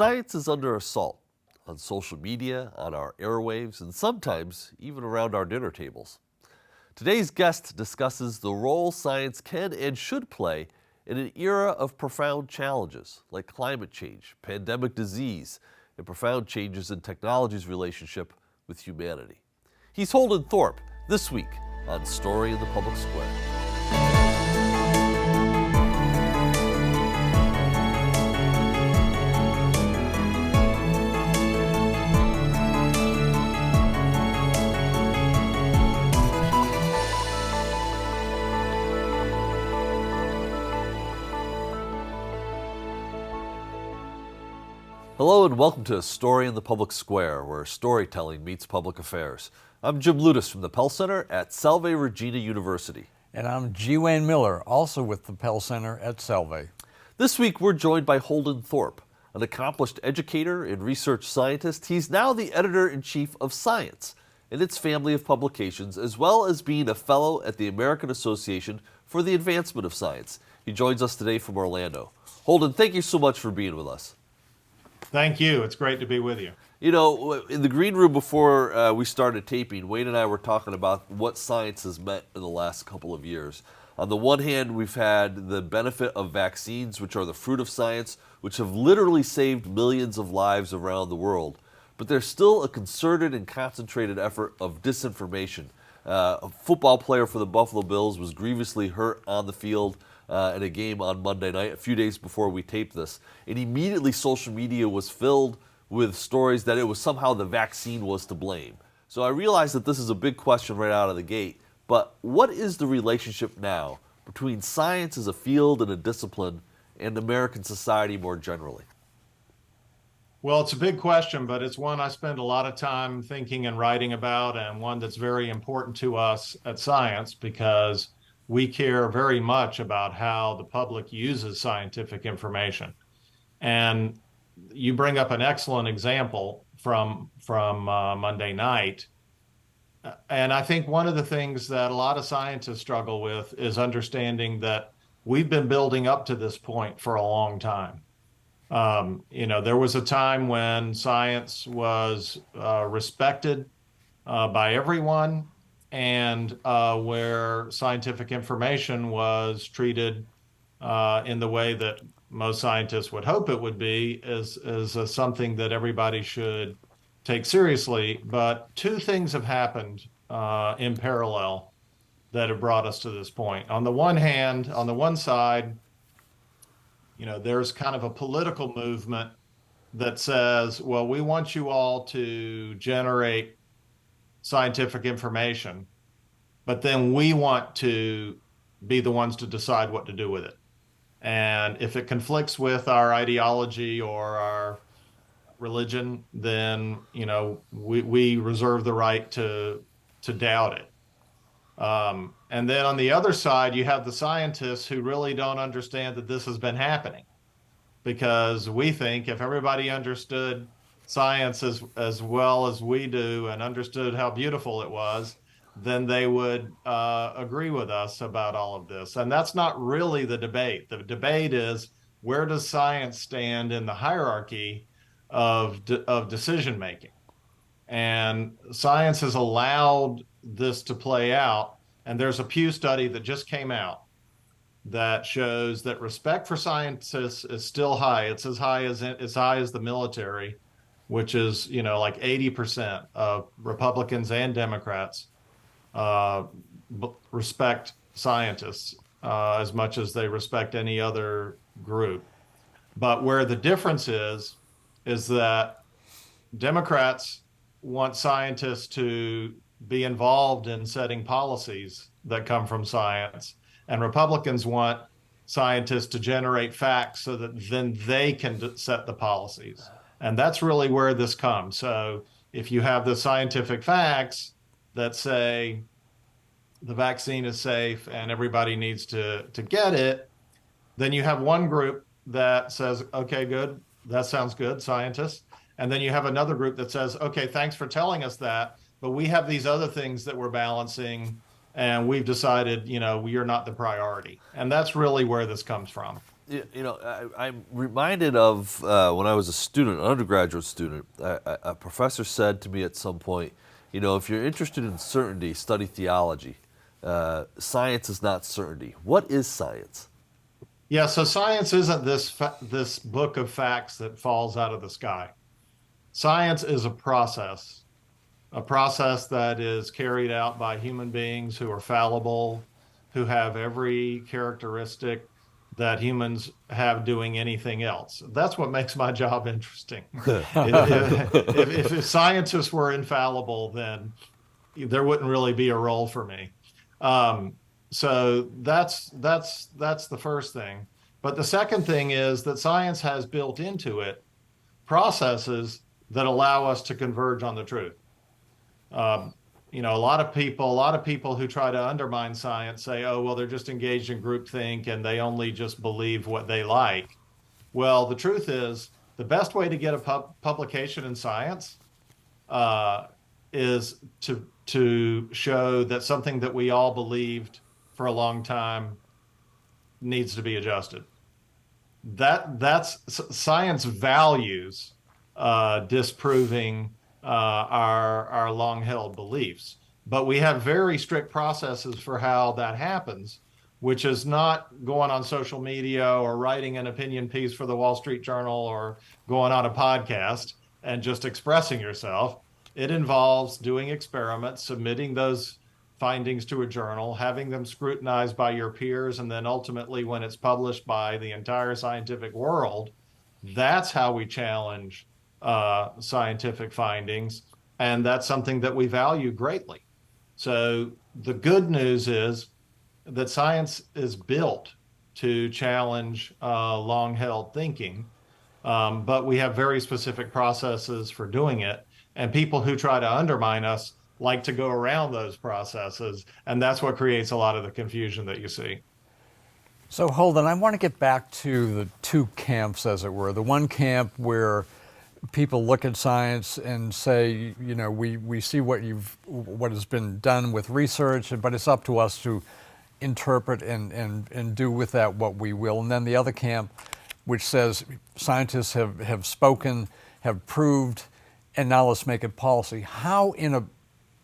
Science is under assault on social media, on our airwaves, and sometimes even around our dinner tables. Today's guest discusses the role science can and should play in an era of profound challenges like climate change, pandemic disease, and profound changes in technology's relationship with humanity. He's Holden Thorp, this week on Story in the Public Square. Hello and welcome to A Story in the Public Square, where storytelling meets public affairs. I'm Jim Ludis from the Pell Center at Salve Regina University. And I'm G. Wayne Miller, also with the Pell Center at Salve. This week we're joined by Holden Thorp, an accomplished educator and research scientist. He's now the editor-in-chief of Science and its family of publications, as well as being a fellow at the American Association for the Advancement of Science. He joins us today from Orlando. Holden, thank you so much for being with us. Thank you. It's great to be with you. You know, in the green room before we started taping, Wayne and I were talking about what science has meant in the last couple of years. On the one hand, we've had the benefit of vaccines, which are the fruit of science, which have literally saved millions of lives around the world. But there's still a concerted and concentrated effort of disinformation. A football player for the Buffalo Bills was grievously hurt on the field in a game on Monday night, a few days before we taped this. And immediately social media was filled with stories that it was somehow the vaccine was to blame. So I realize that this is a big question right out of the gate, but what is the relationship now between science as a field and a discipline and American society more generally? Well, it's a big question, but it's one I spend a lot of time thinking and writing about, and one that's very important to us at Science because we care very much about how the public uses scientific information. And you bring up an excellent example from Monday night. And I think one of the things that a lot of scientists struggle with is understanding that we've been building up to this point for a long time. There was a time when science was respected by everyone, and where scientific information was treated in the way that most scientists would hope it would be, as something that everybody should take seriously. But two things have happened in parallel that have brought us to this point. On the one hand, on the one side, there's kind of a political movement that says, well, we want you all to generate scientific information, but then we want to be the ones to decide what to do with it. And if it conflicts with our ideology or our religion, then, we reserve the right to doubt it. And then on the other side, you have the scientists who really don't understand that this has been happening, because we think if everybody understood science as well as we do and understood how beautiful it was, then they would agree with us about all of this. And that's not really the debate. The debate is, where does science stand in the hierarchy of decision making? And science has allowed this to play out. And there's a Pew study that just came out that shows that respect for scientists is still high. It's as high as the military, which is, like 80% of Republicans and Democrats respect scientists as much as they respect any other group. But where the difference is that Democrats want scientists to be involved in setting policies that come from science, and Republicans want scientists to generate facts so that then they can set the policies. And that's really where this comes. So if you have the scientific facts that say the vaccine is safe and everybody needs to get it, then you have one group that says, okay, good, that sounds good, scientists. And then you have another group that says, okay, thanks for telling us that, but we have these other things that we're balancing, and we've decided, you're not the priority. And that's really where this comes from. I'm reminded of when I was a student, an undergraduate student, a professor said to me at some point, if you're interested in certainty, study theology. Science is not certainty. What is science? Yeah, so science isn't this book of facts that falls out of the sky. Science is a process that is carried out by human beings who are fallible, who have every characteristic that humans have doing anything else. That's what makes my job interesting. If scientists were infallible, then there wouldn't really be a role for me. So that's the first thing. But the second thing is that science has built into it processes that allow us to converge on the truth. A lot of people who try to undermine science say, oh, well, they're just engaged in groupthink and they only just believe what they like. Well, the truth is the best way to get a publication in science is to show that something that we all believed for a long time needs to be adjusted. That's science values disproving our long-held beliefs. But we have very strict processes for how that happens, which is not going on social media or writing an opinion piece for the Wall Street Journal or going on a podcast and just expressing yourself. It involves doing experiments, submitting those findings to a journal, having them scrutinized by your peers, and then ultimately when it's published by the entire scientific world, that's how we challenge scientific findings. And that's something that we value greatly. So the good news is that science is built to challenge long-held thinking, but we have very specific processes for doing it. And people who try to undermine us like to go around those processes, and that's what creates a lot of the confusion that you see. So Holden, I want to get back to the two camps, as it were. The one camp where people look at science and say, we see what has been done with research, but it's up to us to interpret and do with that what we will. And then the other camp, which says scientists have spoken, have proved, and now let's make it policy. How in a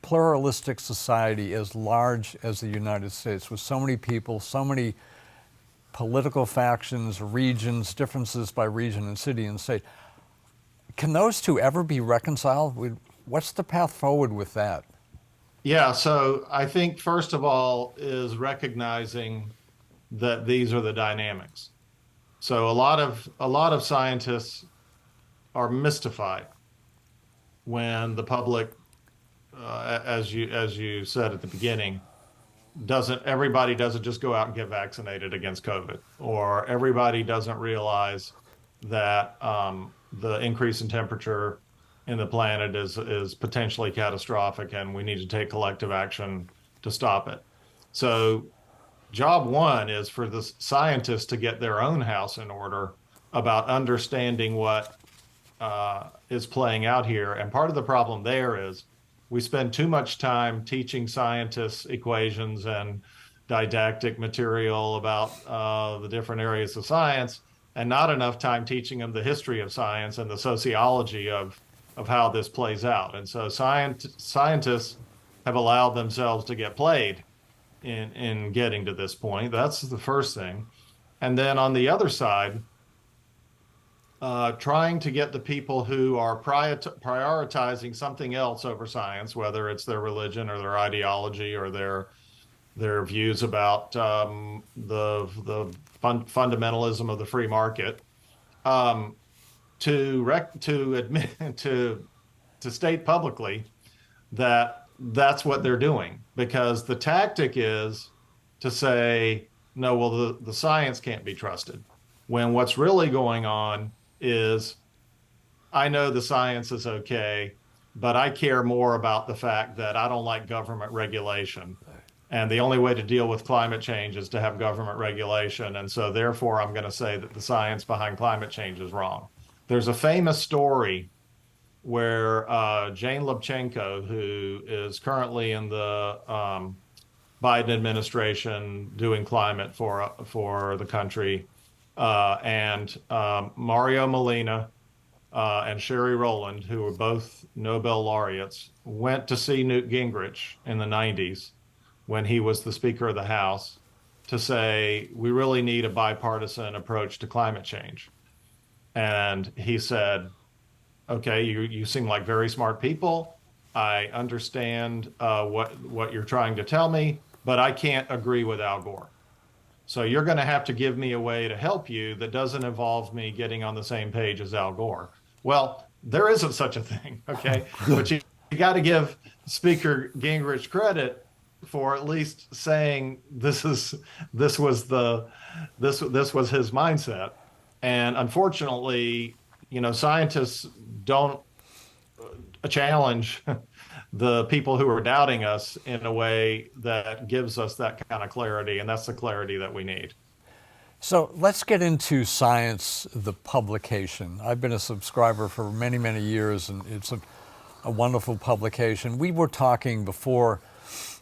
pluralistic society as large as the United States, with so many people, so many political factions, regions, differences by region and city and state, can those two ever be reconciled? What's the path forward with that? Yeah, so I think first of all is recognizing that these are the dynamics. So a lot of scientists are mystified when the public, as you said at the beginning, everybody doesn't just go out and get vaccinated against COVID, or everybody doesn't realize that the increase in temperature in the planet is potentially catastrophic and we need to take collective action to stop it. So job one is for the scientists to get their own house in order about understanding what is playing out here. And part of the problem there is we spend too much time teaching scientists equations and didactic material about the different areas of science, and not enough time teaching them the history of science and the sociology of how this plays out. And so scientists have allowed themselves to get played in getting to this point. That's the first thing. And then on the other side, trying to get the people who are prioritizing something else over science, whether it's their religion or their ideology or their views about the fundamentalism of the free market, to state publicly that that's what they're doing, because the tactic is to say, no, well, the science can't be trusted, when what's really going on is, I know the science is okay, but I care more about the fact that I don't like government regulation. And the only way to deal with climate change is to have government regulation. And so therefore, I'm going to say that the science behind climate change is wrong. There's a famous story where Jane Lubchenco, who is currently in the Biden administration doing climate for the country, and Mario Molina and Sherry Rowland, who were both Nobel laureates, went to see Newt Gingrich in the 90s when he was the Speaker of the House to say, we really need a bipartisan approach to climate change. And he said, okay, you seem like very smart people. I understand what you're trying to tell me, but I can't agree with Al Gore. So you're going to have to give me a way to help you that doesn't involve me getting on the same page as Al Gore. Well, there isn't such a thing, okay? But you got to give Speaker Gingrich credit for at least saying this was his mindset. And unfortunately, scientists don't challenge the people who are doubting us in a way that gives us that kind of clarity, and that's the clarity that we need. So let's get into Science, the publication. I've been a subscriber for many, many years, and it's a wonderful publication. We were talking before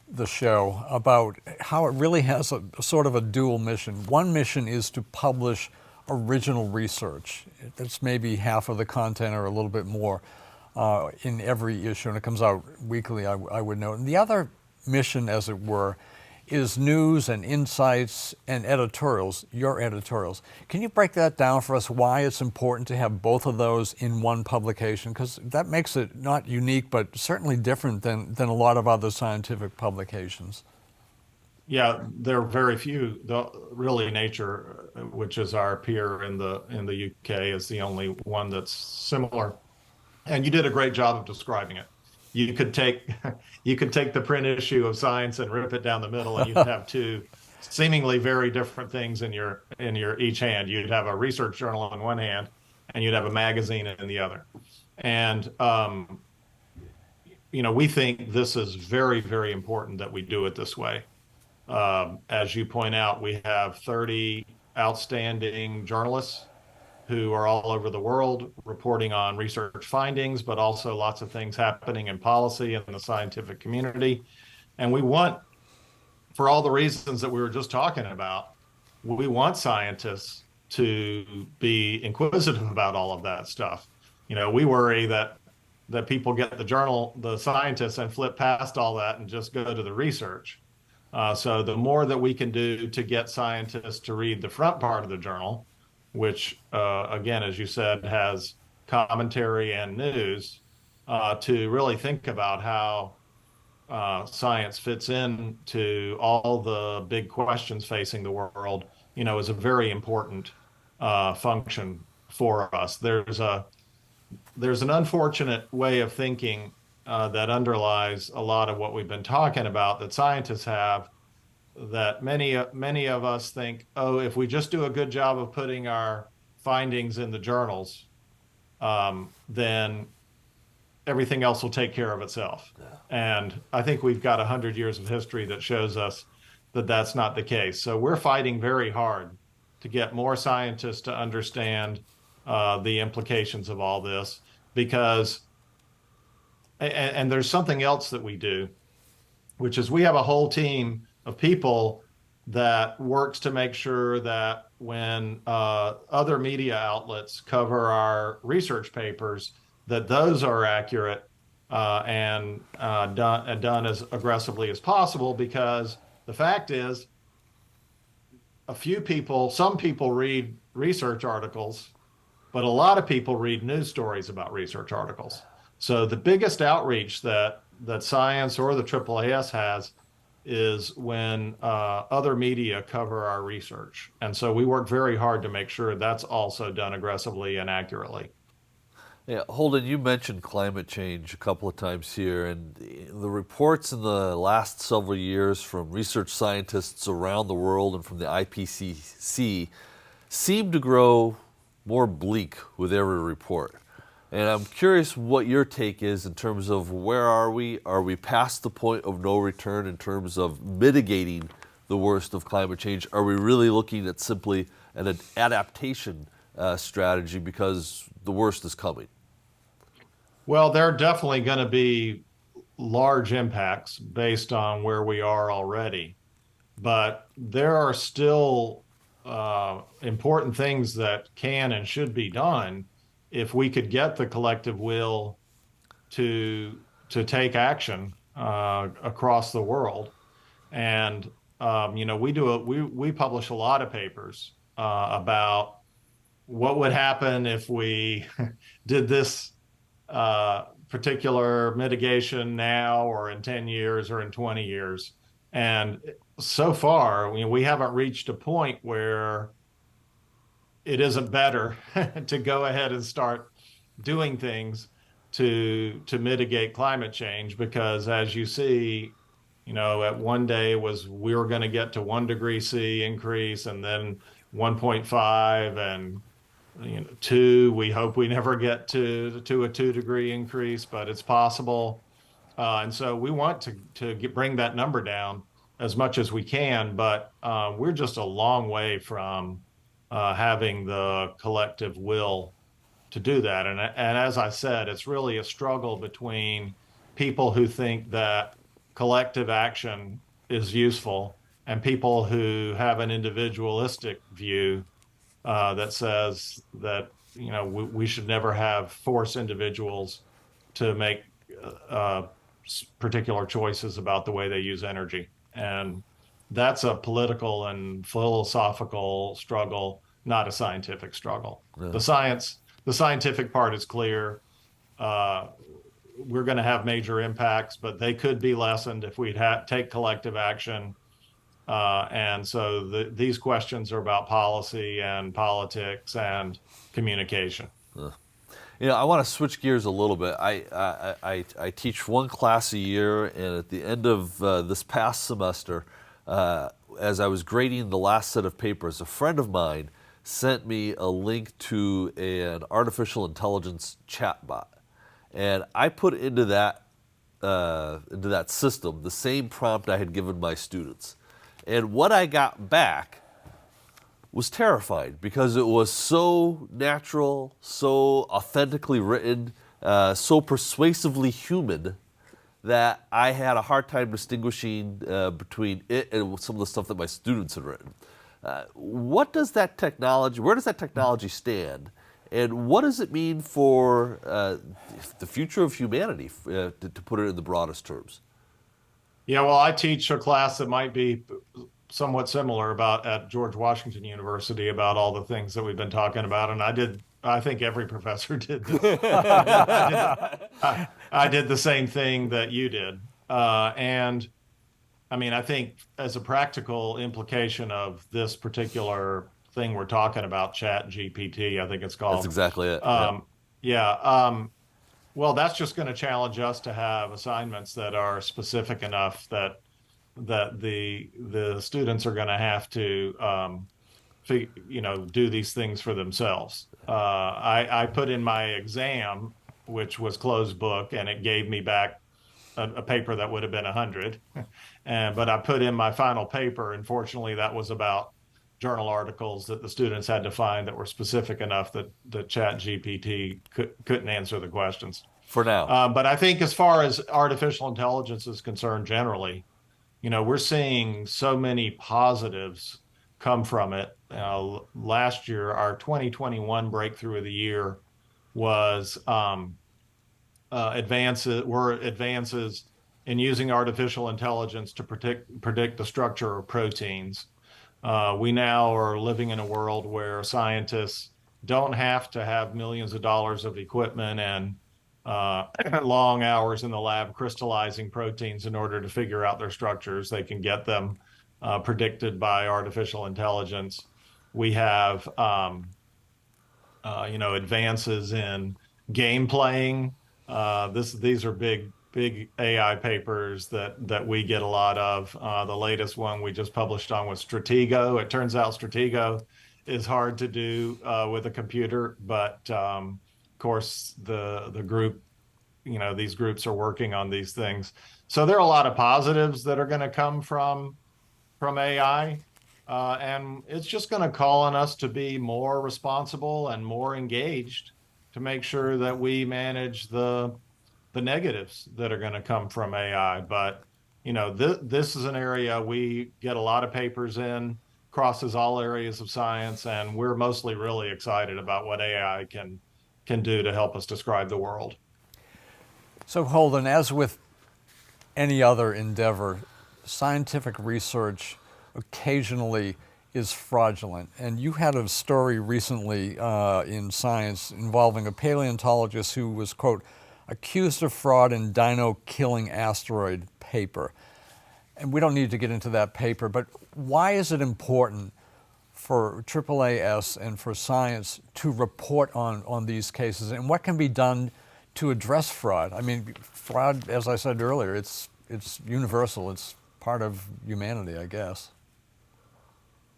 the show about how it really has a sort of a dual mission. One mission is to publish original research. That's maybe half of the content or a little bit more in every issue, and it comes out weekly, I would note. And the other mission, as it were, is news and insights and editorials, your editorials. Can you break that down for us, why it's important to have both of those in one publication? Because that makes it not unique, but certainly different than a lot of other scientific publications. Yeah, there are very few. Really, Nature, which is our peer in the UK, is the only one that's similar. And you did a great job of describing it. You could take the print issue of Science and rip it down the middle, and you'd have two seemingly very different things in your each hand. You'd have a research journal in one hand, and you'd have a magazine in the other. And we think this is very, very important that we do it this way. As you point out, we have 30 outstanding journalists who are all over the world reporting on research findings, but also lots of things happening in policy and in the scientific community. And we want, for all the reasons that we were just talking about, we want scientists to be inquisitive about all of that stuff. We worry that people get the scientists, and flip past all that and just go to the research. So the more that we can do to get scientists to read the front part of the journal, which, again, as you said, has commentary and news, to really think about how science fits into all the big questions facing the world, is a very important function for us. There's an unfortunate way of thinking that underlies a lot of what we've been talking about that scientists have, that many of us think, oh, if we just do a good job of putting our findings in the journals, then everything else will take care of itself. Yeah. And I think we've got 100 years of history that shows us that that's not the case. So we're fighting very hard to get more scientists to understand the implications of all this, because, and there's something else that we do, which is we have a whole team of people that works to make sure that when other media outlets cover our research papers, that those are accurate and done as aggressively as possible. Because the fact is, some people read research articles, but a lot of people read news stories about research articles. So the biggest outreach that Science or the AAAS has is when other media cover our research. And so we work very hard to make sure that's also done aggressively and accurately. Yeah, Holden, you mentioned climate change a couple of times here, and the reports in the last several years from research scientists around the world and from the IPCC seem to grow more bleak with every report. And I'm curious what your take is in terms of where are we? Are we past the point of no return in terms of mitigating the worst of climate change? Are we really looking at simply an adaptation strategy because the worst is coming? Well, there are definitely going to be large impacts based on where we are already. But there are still important things that can and should be done if we could get the collective will to take action across the world. And we publish a lot of papers about what would happen if we did this particular mitigation now or in 10 years or in 20 years. And so far, we haven't reached a point where it isn't better to go ahead and start doing things to mitigate climate change, because as you see, at one day was we were going to get to 1 degree C increase, and then 1.5, and 2. We hope we never get to a 2 degree increase, but it's possible. And so we want to bring that number down as much as we can, but we're just a long way from having the collective will to do that. And as I said, it's really a struggle between people who think that collective action is useful and people who have an individualistic view that says that we should never have force individuals to make particular choices about the way they use energy. And that's a political and philosophical struggle, not a scientific struggle. Yeah. The scientific part is clear. We're going to have major impacts, but they could be lessened if we'd take collective action. And so these questions are about policy and politics and communication. I want to switch gears a little bit. I teach one class a year, and at the end of this past semester, as I was grading the last set of papers, a friend of mine sent me a link to an artificial intelligence chatbot, and I put into that system the same prompt I had given my students, and what I got back was terrifying because it was so natural, so authentically written, so persuasively human that I had a hard time distinguishing between it and some of the stuff that my students had written. Where does that technology stand? And what does it mean for the future of humanity, to put it in the broadest terms? Yeah, well, I teach a class that might be somewhat similar at George Washington University about all the things that we've been talking about. And I think every professor did this. I did the same thing that you did. And I mean, I think as a practical implication of this particular thing we're talking about, Chat GPT, I think it's called. That's exactly it. Well, that's just going to challenge us to have assignments that are specific enough that the students are going to have to do these things for themselves. I put in my exam, which was closed book, and it gave me back a paper that would have been 100. But I put in my final paper, and fortunately that was about journal articles that the students had to find that were specific enough that the Chat GPT couldn't answer the questions. For now. But I think as far as artificial intelligence is concerned generally, we're seeing so many positives come from it. Last year, our 2021 breakthrough of the year was advances in using artificial intelligence to predict the structure of proteins. We now are living in a world where scientists don't have to have millions of dollars of equipment and long hours in the lab crystallizing proteins in order to figure out their structures. They can get them predicted by artificial intelligence. We have, advances in game playing. These are big AI papers that we get a lot of. The latest one we just published on was Stratego. It turns out Stratego is hard to do with a computer, but of course the group, these groups are working on these things. So there are a lot of positives that are going to come from AI, and it's just going to call on us to be more responsible and more engaged to make sure that we manage the negatives that are going to come from AI. But this is an area we get a lot of papers in. Of crosses all areas of science, and we're mostly really excited about what AI can do to help us describe the world. So Holden, as with any other endeavor, scientific research occasionally is fraudulent. And you had a story recently in Science involving a paleontologist who was, quote, accused of fraud in dino-killing asteroid paper. And we don't need to get into that paper, but why is it important for AAAS and for science to report on these cases? And what can be done to address fraud? I mean, fraud, as I said earlier, it's universal. It's part of humanity, I guess.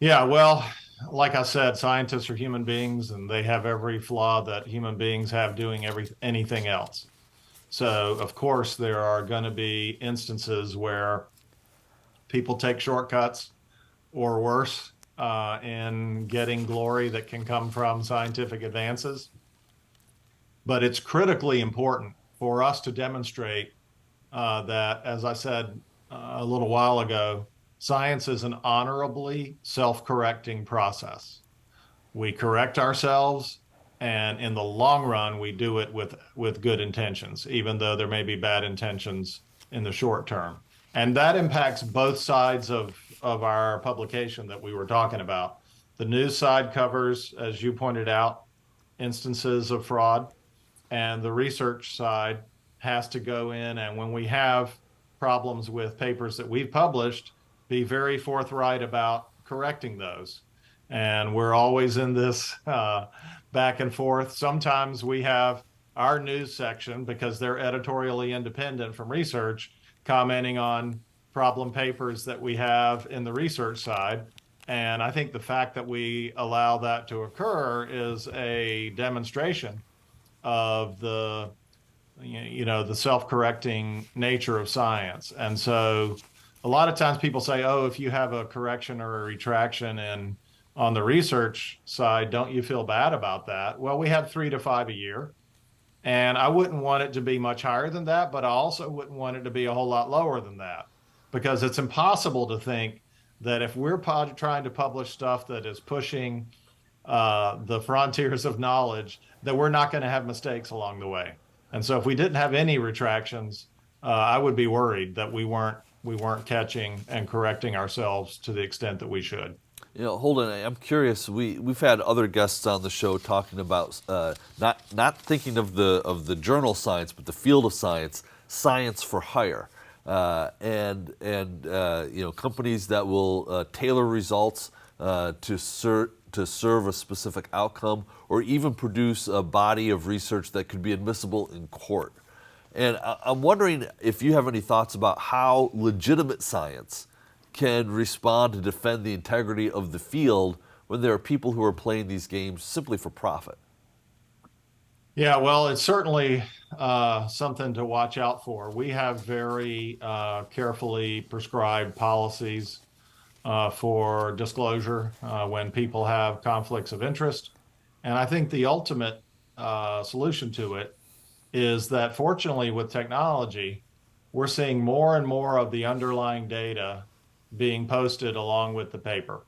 Yeah, well, like I said, scientists are human beings, and they have every flaw that human beings have doing anything else. So, of course, there are going to be instances where people take shortcuts or worse in getting glory that can come from scientific advances. But it's critically important for us to demonstrate that, as I said a little while ago, science is an honorably self-correcting process. We correct ourselves, and in the long run, we do it with good intentions, even though there may be bad intentions in the short term. And that impacts both sides of our publication that we were talking about. The news side covers, as you pointed out, instances of fraud, and the research side has to go in, and when we have problems with papers that we've published, be very forthright about correcting those. And we're always in this back and forth. Sometimes we have our news section, because they're editorially independent from research, commenting on problem papers that we have in the research side. And I think the fact that we allow that to occur is a demonstration of the self-correcting nature of science. And so a lot of times people say, oh, if you have a correction or a retraction on the research side, don't you feel bad about that? Well, we have 3 to 5 a year, and I wouldn't want it to be much higher than that, but I also wouldn't want it to be a whole lot lower than that, because it's impossible to think that if we're trying to publish stuff that is pushing the frontiers of knowledge, that we're not going to have mistakes along the way. And so if we didn't have any retractions, I would be worried that we weren't catching and correcting ourselves to the extent that we should. You know, Holden, I'm curious. We've had other guests on the show talking about not thinking of the journal science, but the field of science, science for hire, and companies that will tailor results to serve a specific outcome, or even produce a body of research that could be admissible in court. And I'm wondering if you have any thoughts about how legitimate science can respond to defend the integrity of the field when there are people who are playing these games simply for profit. Yeah, well, it's certainly something to watch out for. We have very carefully prescribed policies for disclosure when people have conflicts of interest. And I think the ultimate solution to it is that, fortunately, with technology, we're seeing more and more of the underlying data being posted along with the paper.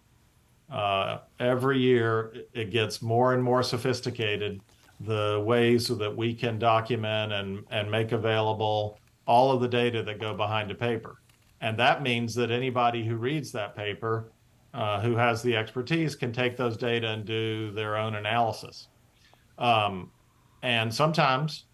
Every year, it gets more and more sophisticated, the ways that we can document and make available all of the data that go behind a paper. And that means that anybody who reads that paper, who has the expertise, can take those data and do their own analysis. And sometimes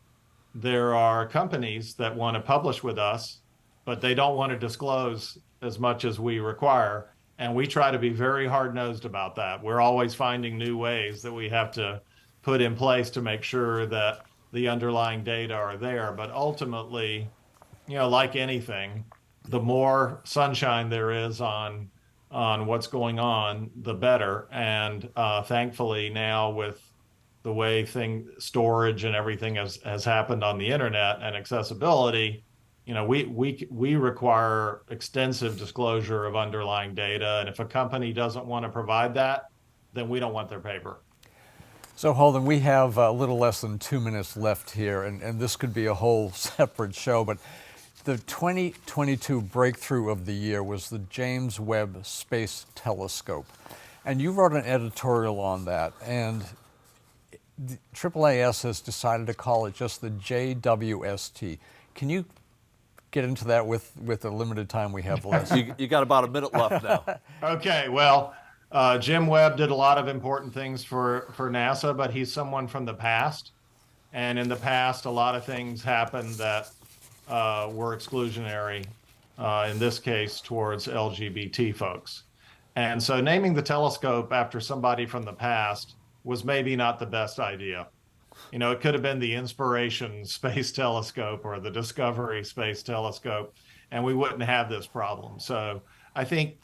there are companies that want to publish with us, but they don't want to disclose as much as we require. And we try to be very hard-nosed about that. We're always finding new ways that we have to put in place to make sure that the underlying data are there. But ultimately, like anything, the more sunshine there is on what's going on, the better. And thankfully now, with the way storage and everything has happened on the internet and accessibility, we require extensive disclosure of underlying data. And if a company doesn't want to provide that, then we don't want their paper. So Holden, we have a little less than 2 minutes left here, and this could be a whole separate show, but the 2022 breakthrough of the year was the James Webb Space Telescope. And you wrote an editorial on that. And the AAAS has decided to call it just the JWST. Can you get into that with the limited time we have left? You got about a minute left now. Okay, well, Jim Webb did a lot of important things for NASA, but he's someone from the past. And in the past, a lot of things happened that were exclusionary, in this case, towards LGBT folks. And so naming the telescope after somebody from the past was maybe not the best idea. You know, it could have been the Inspiration Space Telescope or the Discovery Space Telescope, and we wouldn't have this problem. So I think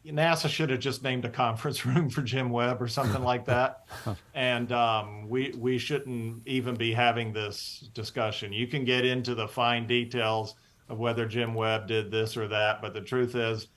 NASA should have just named a conference room for Jim Webb or something like that. And we shouldn't even be having this discussion. You can get into the fine details of whether Jim Webb did this or that, but the truth is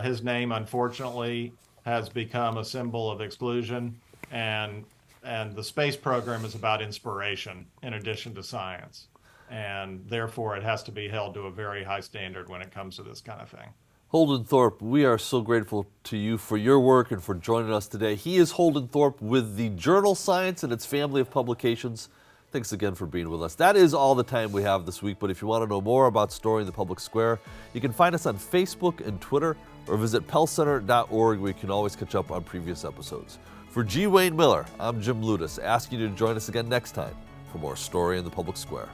his name, unfortunately, has become a symbol of exclusion, and the space program is about inspiration in addition to science. And therefore, it has to be held to a very high standard when it comes to this kind of thing. Holden Thorp, we are so grateful to you for your work and for joining us today. He is Holden Thorp with the journal Science and its family of publications. Thanks again for being with us. That is all the time we have this week, but if you want to know more about Story in the Public Square, you can find us on Facebook and Twitter, or visit pellcenter.org, where you can always catch up on previous episodes. For G. Wayne Miller, I'm Jim Ludis, asking you to join us again next time for more Story in the Public Square.